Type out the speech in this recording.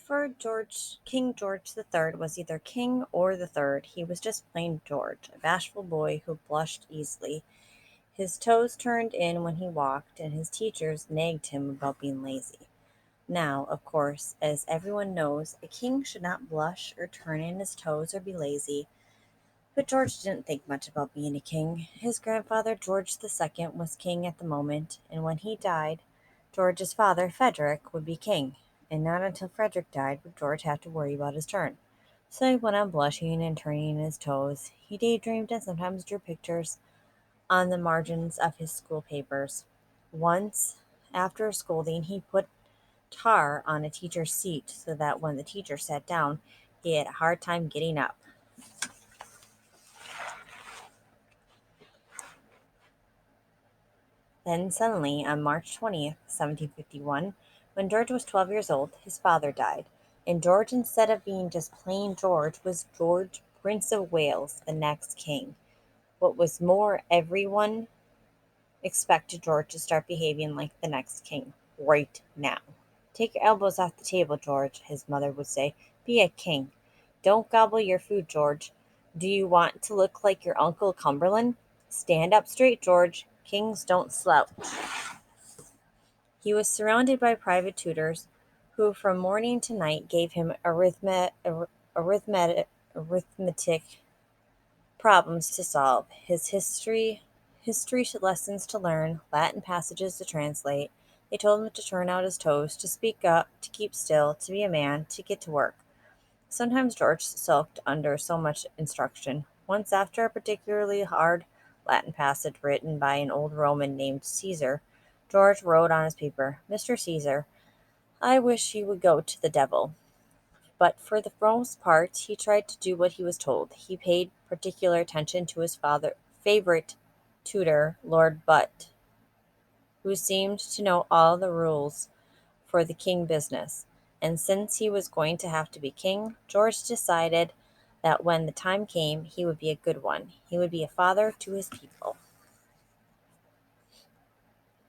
Before King George the Third was either king or the third, he was just plain George, a bashful boy who blushed easily. His toes turned in when he walked, and his teachers nagged him about being lazy. Now, of course, as everyone knows, a king should not blush or turn in his toes or be lazy. But George didn't think much about being a king. His grandfather, George the Second, was king at the moment, and when he died, George's father, Frederick, would be king. And not until Frederick died would George have to worry about his turn. So he went on blushing and turning in his toes. He daydreamed and sometimes drew pictures on the margins of his school papers. Once, after a scolding, he put tar on a teacher's seat so that when the teacher sat down, he had a hard time getting up. Then suddenly, on March 20th, 1751, when George was 12 years old, his father died. And George, instead of being just plain George, was George, Prince of Wales, the next king. What was more, everyone expected George to start behaving like the next king right now. Take your elbows off the table, George, his mother would say. Be a king. Don't gobble your food, George. Do you want to look like your Uncle Cumberland? Stand up straight, George. Kings don't slouch. He was surrounded by private tutors who from morning to night gave him arithmetic problems to solve, his history lessons to learn, Latin passages to translate. They told him to turn out his toes, to speak up, to keep still, to be a man, to get to work. Sometimes George sulked under so much instruction. Once, after a particularly hard Latin passage written by an old Roman named Caesar, George wrote on his paper, Mr. Caesar, I wish you would go to the devil. But for the most part, he tried to do what he was told. He paid particular attention to his favorite tutor, Lord Butt, who seemed to know all the rules for the king business. And since he was going to have to be king, George decided that when the time came, he would be a good one. He would be a father to his people.